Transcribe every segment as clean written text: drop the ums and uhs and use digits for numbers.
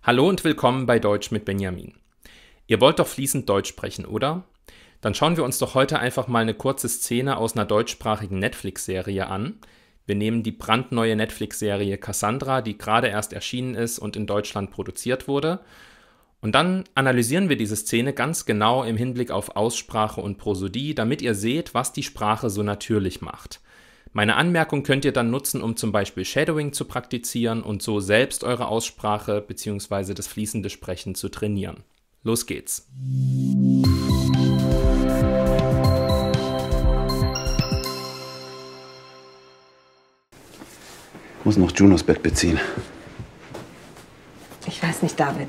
Hallo und willkommen bei Deutsch mit Benjamin. Ihr wollt doch fließend Deutsch sprechen, oder? Dann schauen wir uns doch heute einfach mal eine kurze Szene aus einer deutschsprachigen Netflix-Serie an. Wir nehmen die brandneue Netflix-Serie Cassandra, die gerade erst erschienen ist und in Deutschland produziert wurde. Und dann analysieren wir diese Szene ganz genau im Hinblick auf Aussprache und Prosodie, damit ihr seht, was die Sprache so natürlich macht. Meine Anmerkung könnt ihr dann nutzen, um zum Beispiel Shadowing zu praktizieren und so selbst eure Aussprache bzw. das fließende Sprechen zu trainieren. Los geht's! Ich muss noch Junos Bett beziehen. Ich weiß nicht, David.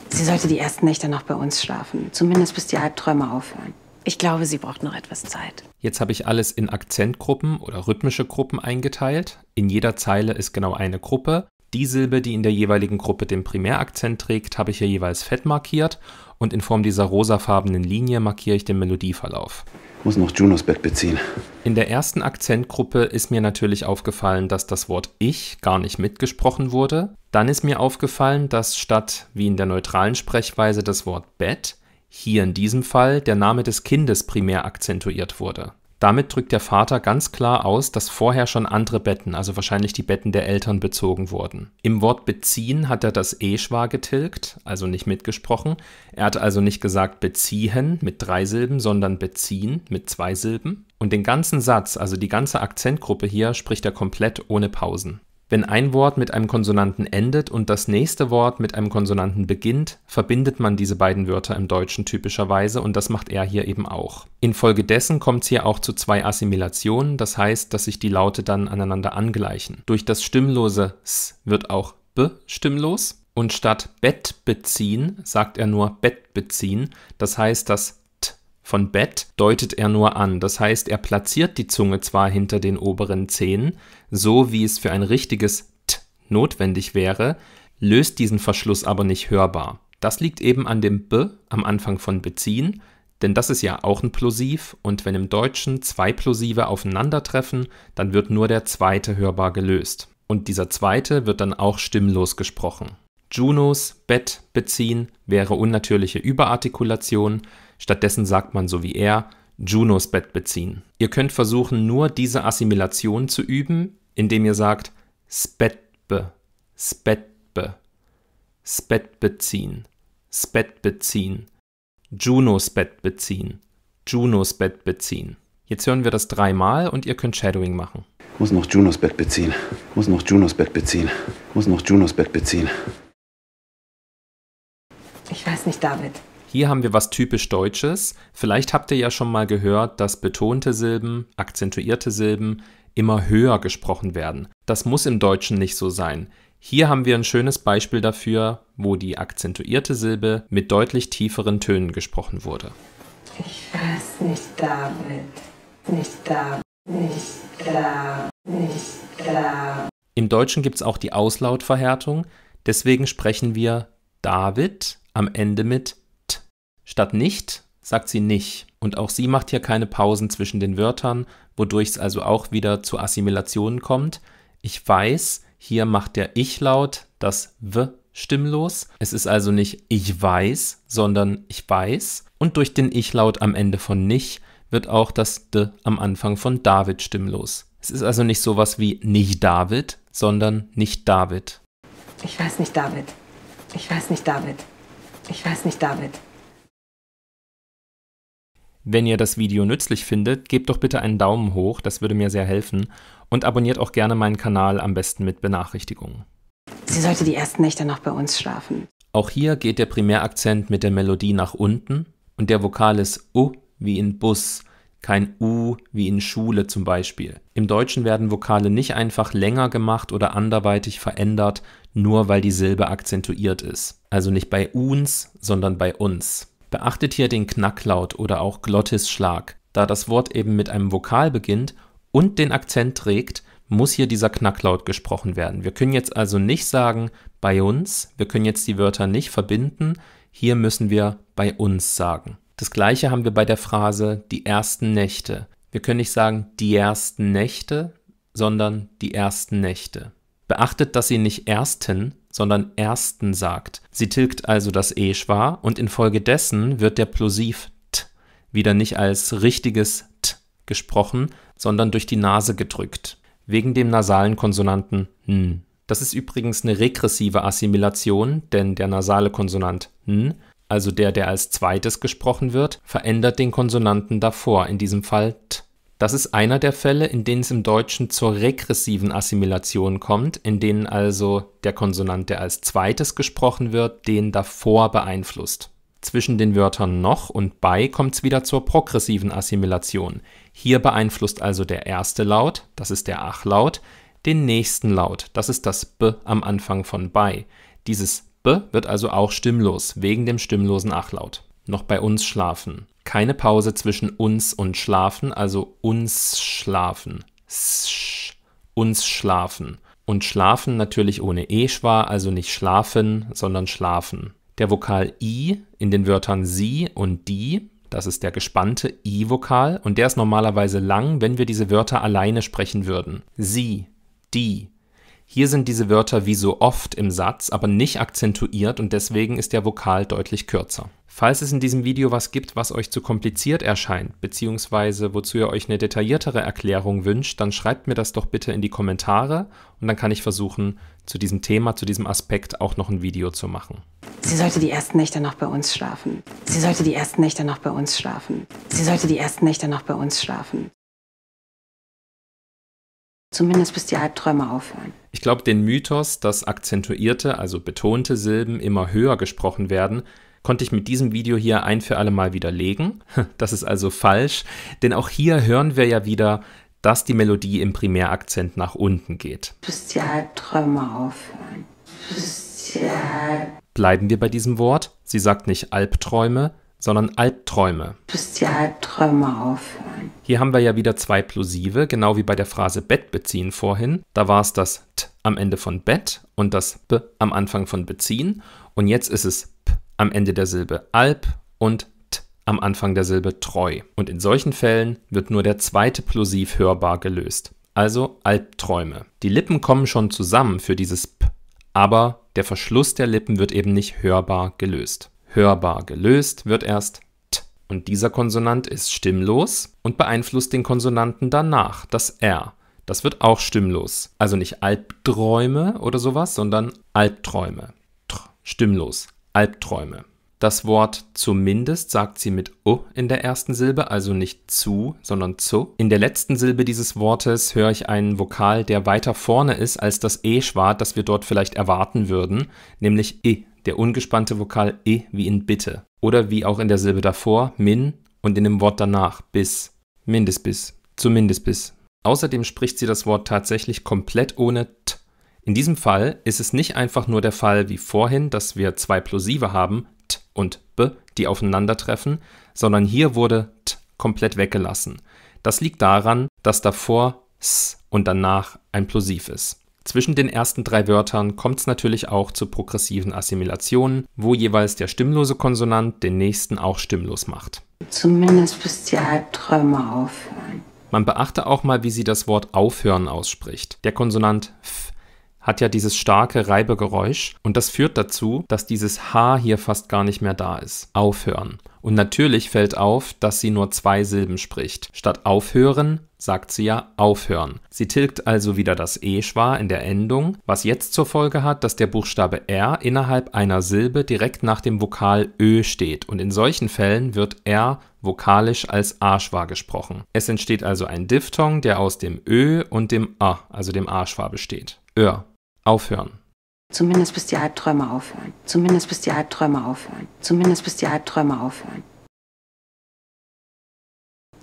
Sie sollte die ersten Nächte noch bei uns schlafen. Zumindest bis die Albträume aufhören. Ich glaube, sie braucht noch etwas Zeit. Jetzt habe ich alles in Akzentgruppen oder rhythmische Gruppen eingeteilt. In jeder Zeile ist genau eine Gruppe. Die Silbe, die in der jeweiligen Gruppe den Primärakzent trägt, habe ich hier jeweils fett markiert und in Form dieser rosafarbenen Linie markiere ich den Melodieverlauf. Ich muss noch Junos Bett beziehen. In der ersten Akzentgruppe ist mir natürlich aufgefallen, dass das Wort Ich gar nicht mitgesprochen wurde. Dann ist mir aufgefallen, dass statt wie in der neutralen Sprechweise das Wort Bett hier in diesem Fall der Name des Kindes primär akzentuiert wurde. Damit drückt der Vater ganz klar aus, dass vorher schon andere Betten, also wahrscheinlich die Betten der Eltern, bezogen wurden. Im Wort beziehen hat er das E-Schwa getilgt, also nicht mitgesprochen. Er hat also nicht gesagt beziehen mit 3 Silben, sondern beziehen mit 2 Silben. Und den ganzen Satz, also die ganze Akzentgruppe hier, spricht er komplett ohne Pausen. Wenn ein Wort mit einem Konsonanten endet und das nächste Wort mit einem Konsonanten beginnt, verbindet man diese beiden Wörter im Deutschen typischerweise und das macht er hier eben auch. Infolgedessen kommt es hier auch zu 2 Assimilationen, das heißt, dass sich die Laute dann aneinander angleichen. Durch das stimmlose S wird auch B stimmlos und statt Bett beziehen sagt er nur Bett beziehen, das heißt, das von Bett deutet er nur an, das heißt, er platziert die Zunge zwar hinter den oberen Zähnen, so wie es für ein richtiges T notwendig wäre, löst diesen Verschluss aber nicht hörbar. Das liegt eben an dem B am Anfang von beziehen, denn das ist ja auch ein Plosiv und wenn im Deutschen 2 Plosive aufeinandertreffen, dann wird nur der zweite hörbar gelöst. Und dieser zweite wird dann auch stimmlos gesprochen. Junos Bett beziehen wäre unnatürliche Überartikulation, stattdessen sagt man so wie er, Junos Bett beziehen. Ihr könnt versuchen, nur diese Assimilation zu üben, indem ihr sagt Spetbe, Spetbe, Spet beziehen, Spet beziehen, Junos Bett beziehen, Junos Bett beziehen. Jetzt hören wir das 3-mal und ihr könnt Shadowing machen. Ich muss noch Junos Bett beziehen. Ich muss noch Junos Bett beziehen. Ich muss noch Junos Bett beziehen. Ich weiß nicht, David. Hier haben wir was typisch Deutsches. Vielleicht habt ihr ja schon mal gehört, dass betonte Silben, akzentuierte Silben immer höher gesprochen werden. Das muss im Deutschen nicht so sein. Hier haben wir ein schönes Beispiel dafür, wo die akzentuierte Silbe mit deutlich tieferen Tönen gesprochen wurde. Ich weiß nicht, David. Nicht David. Nicht da. Nicht da. Im Deutschen gibt es auch die Auslautverhärtung. Deswegen sprechen wir David am Ende mit T. Statt nicht sagt sie nicht. Und auch sie macht hier keine Pausen zwischen den Wörtern, wodurch es also auch wieder zu Assimilationen kommt. Ich weiß, hier macht der Ich-Laut das W stimmlos. Es ist also nicht ich weiß, sondern ich weiß. Und durch den Ich-Laut am Ende von nicht wird auch das D am Anfang von David stimmlos. Es ist also nicht sowas wie nicht David, sondern nicht David. Ich weiß nicht, David. Ich weiß nicht, David. Ich weiß nicht, David. Wenn ihr das Video nützlich findet, gebt doch bitte einen Daumen hoch, das würde mir sehr helfen. Und abonniert auch gerne meinen Kanal, am besten mit Benachrichtigungen. Sie sollte die ersten Nächte noch bei uns schlafen. Auch hier geht der Primärakzent mit der Melodie nach unten und der Vokal ist U wie in Bus, kein U wie in Schule zum Beispiel. Im Deutschen werden Vokale nicht einfach länger gemacht oder anderweitig verändert, nur weil die Silbe akzentuiert ist. Also nicht bei uns, sondern bei uns. Beachtet hier den Knacklaut oder auch Glottisschlag. Da das Wort eben mit einem Vokal beginnt und den Akzent trägt, muss hier dieser Knacklaut gesprochen werden. Wir können jetzt also nicht sagen bei uns, wir können jetzt die Wörter nicht verbinden, hier müssen wir bei uns sagen. Das gleiche haben wir bei der Phrase die ersten Nächte. Wir können nicht sagen die ersten Nächte, sondern die ersten Nächte. Beachtet, dass sie nicht ersten, sondern ersten sagt. Sie tilgt also das E-Schwa und infolgedessen wird der Plosiv t wieder nicht als richtiges t gesprochen, sondern durch die Nase gedrückt, wegen dem nasalen Konsonanten n. Das ist übrigens eine regressive Assimilation, denn der nasale Konsonant n, also der als zweites gesprochen wird, verändert den Konsonanten davor, in diesem Fall t. Das ist einer der Fälle, in denen es im Deutschen zur regressiven Assimilation kommt, in denen also der Konsonant, der als zweites gesprochen wird, den davor beeinflusst. Zwischen den Wörtern noch und bei kommt es wieder zur progressiven Assimilation. Hier beeinflusst also der erste Laut, das ist der Ach-Laut, den nächsten Laut, das ist das B am Anfang von bei. Dieses B wird also auch stimmlos, wegen dem stimmlosen Achlaut. Noch bei uns schlafen. Keine Pause zwischen uns und schlafen, also uns schlafen. Uns schlafen. Und schlafen natürlich ohne E-Schwa, also nicht schlafen, sondern schlafen. Der Vokal I in den Wörtern sie und die, das ist der gespannte I-Vokal und der ist normalerweise lang, wenn wir diese Wörter alleine sprechen würden. Sie, die. Hier sind diese Wörter wie so oft im Satz, aber nicht akzentuiert und deswegen ist der Vokal deutlich kürzer. Falls es in diesem Video was gibt, was euch zu kompliziert erscheint, beziehungsweise wozu ihr euch eine detailliertere Erklärung wünscht, dann schreibt mir das doch bitte in die Kommentare und dann kann ich versuchen, zu diesem Thema, zu diesem Aspekt auch noch ein Video zu machen. Sie sollte die ersten Nächte noch bei uns schlafen. Sie sollte die ersten Nächte noch bei uns schlafen. Sie sollte die ersten Nächte noch bei uns schlafen. Zumindest bis die Albträume aufhören. Ich glaube, den Mythos, dass akzentuierte, also betonte Silben immer höher gesprochen werden, konnte ich mit diesem Video hier ein für alle Mal widerlegen. Das ist also falsch, denn auch hier hören wir ja wieder, dass die Melodie im Primärakzent nach unten geht. Bis die Albträume aufhören. Bleiben wir bei diesem Wort. Sie sagt nicht Albträume, sondern Albträume. Bis die Albträume aufhören. Hier haben wir ja wieder zwei Plosive, genau wie bei der Phrase Bett beziehen vorhin. Da war es das T am Ende von Bett und das B am Anfang von beziehen. Und jetzt ist es P am Ende der Silbe Alb und T am Anfang der Silbe treu. Und in solchen Fällen wird nur der zweite Plosiv hörbar gelöst. Also Albträume. Die Lippen kommen schon zusammen für dieses P, aber der Verschluss der Lippen wird eben nicht hörbar gelöst. Hörbar gelöst wird erst T. Und dieser Konsonant ist stimmlos und beeinflusst den Konsonanten danach, das R. Das wird auch stimmlos. Also nicht Albträume oder sowas, sondern Albträume. Stimmlos. Albträume. Das Wort zumindest sagt sie mit U in der ersten Silbe, also nicht zu, sondern zu. In der letzten Silbe dieses Wortes höre ich einen Vokal, der weiter vorne ist als das E-Schwa, das wir dort vielleicht erwarten würden, nämlich I. Der ungespannte Vokal I wie in bitte. Oder wie auch in der Silbe davor, min und in dem Wort danach, bis. Mindestbis. Zumindest bis. Außerdem spricht sie das Wort tatsächlich komplett ohne T. In diesem Fall ist es nicht einfach nur der Fall wie vorhin, dass wir zwei Plosive haben, T und B, die aufeinandertreffen, sondern hier wurde T komplett weggelassen. Das liegt daran, dass davor S und danach ein Plosiv ist. Zwischen den ersten drei Wörtern kommt es natürlich auch zu progressiven Assimilationen, wo jeweils der stimmlose Konsonant den nächsten auch stimmlos macht. Zumindest bis die Albträume aufhören. Man beachte auch mal, wie sie das Wort aufhören ausspricht. Der Konsonant F hat ja dieses starke Reibegeräusch und das führt dazu, dass dieses H hier fast gar nicht mehr da ist. Aufhören. Und natürlich fällt auf, dass sie nur zwei Silben spricht. Statt aufhören sagt sie ja aufhören. Sie tilgt also wieder das E-Schwa in der Endung, was jetzt zur Folge hat, dass der Buchstabe R innerhalb einer Silbe direkt nach dem Vokal Ö steht. Und in solchen Fällen wird R vokalisch als A-Schwa gesprochen. Es entsteht also ein Diphthong, der aus dem Ö und dem A, also dem A-Schwa besteht. Öhr. Aufhören. Zumindest bis die Albträume aufhören. Zumindest bis die Albträume aufhören. Zumindest bis die Albträume aufhören.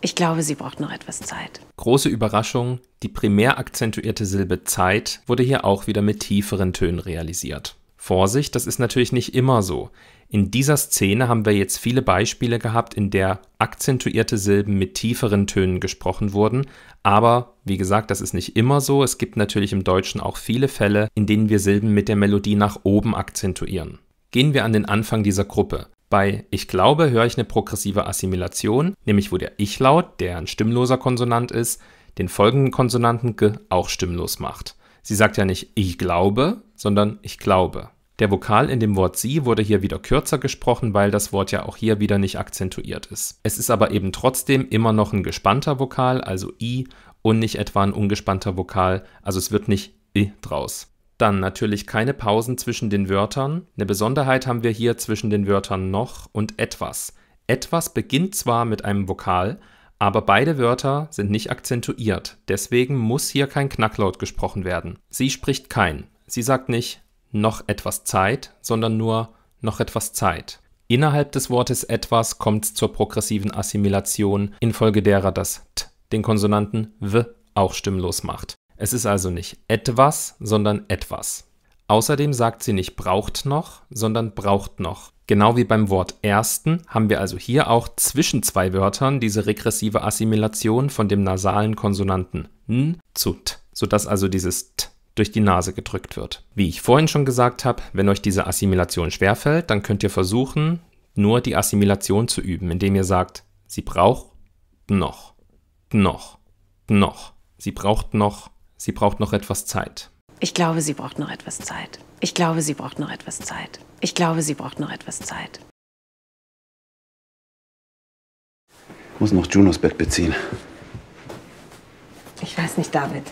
Ich glaube, sie braucht noch etwas Zeit. Große Überraschung, die primär akzentuierte Silbe Zeit wurde hier auch wieder mit tieferen Tönen realisiert. Vorsicht, das ist natürlich nicht immer so. In dieser Szene haben wir jetzt viele Beispiele gehabt, in der akzentuierte Silben mit tieferen Tönen gesprochen wurden, aber wie gesagt, das ist nicht immer so. Es gibt natürlich im Deutschen auch viele Fälle, in denen wir Silben mit der Melodie nach oben akzentuieren. Gehen wir an den Anfang dieser Gruppe. Bei Ich glaube höre ich eine progressive Assimilation, nämlich wo der Ich-Laut, der ein stimmloser Konsonant ist, den folgenden Konsonanten G auch stimmlos macht. Sie sagt ja nicht ich glaube, sondern ich glaube. Der Vokal in dem Wort sie wurde hier wieder kürzer gesprochen, weil das Wort ja auch hier wieder nicht akzentuiert ist. Es ist aber eben trotzdem immer noch ein gespannter Vokal, also i, und nicht etwa ein ungespannter Vokal, also es wird nicht i draus. Dann natürlich keine Pausen zwischen den Wörtern. Eine Besonderheit haben wir hier zwischen den Wörtern noch und etwas. Etwas beginnt zwar mit einem Vokal, aber beide Wörter sind nicht akzentuiert. Deswegen muss hier kein Knacklaut gesprochen werden. Sie spricht kein. Sie sagt nicht noch etwas Zeit, sondern nur noch etwas Zeit. Innerhalb des Wortes etwas kommt es zur progressiven Assimilation, infolge derer das t den Konsonanten w auch stimmlos macht. Es ist also nicht etwas, sondern etwas. Außerdem sagt sie nicht braucht noch, sondern braucht noch. Genau wie beim Wort ersten haben wir also hier auch zwischen zwei Wörtern diese regressive Assimilation von dem nasalen Konsonanten n zu t, sodass also dieses t durch die Nase gedrückt wird. Wie ich vorhin schon gesagt habe, wenn euch diese Assimilation schwerfällt, dann könnt ihr versuchen, nur die Assimilation zu üben, indem ihr sagt, sie braucht noch, noch, noch. Sie braucht noch etwas Zeit. Ich glaube, sie braucht noch etwas Zeit. Ich glaube, sie braucht noch etwas Zeit. Ich glaube, sie braucht noch etwas Zeit. Ich muss noch Junos Bett beziehen. Ich weiß nicht, David.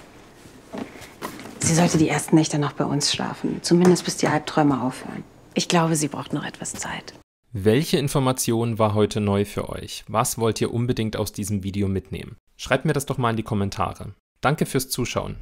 Sie sollte die ersten Nächte noch bei uns schlafen. Zumindest bis die Albträume aufhören. Ich glaube, sie braucht noch etwas Zeit. Welche Information war heute neu für euch? Was wollt ihr unbedingt aus diesem Video mitnehmen? Schreibt mir das doch mal in die Kommentare. Danke fürs Zuschauen.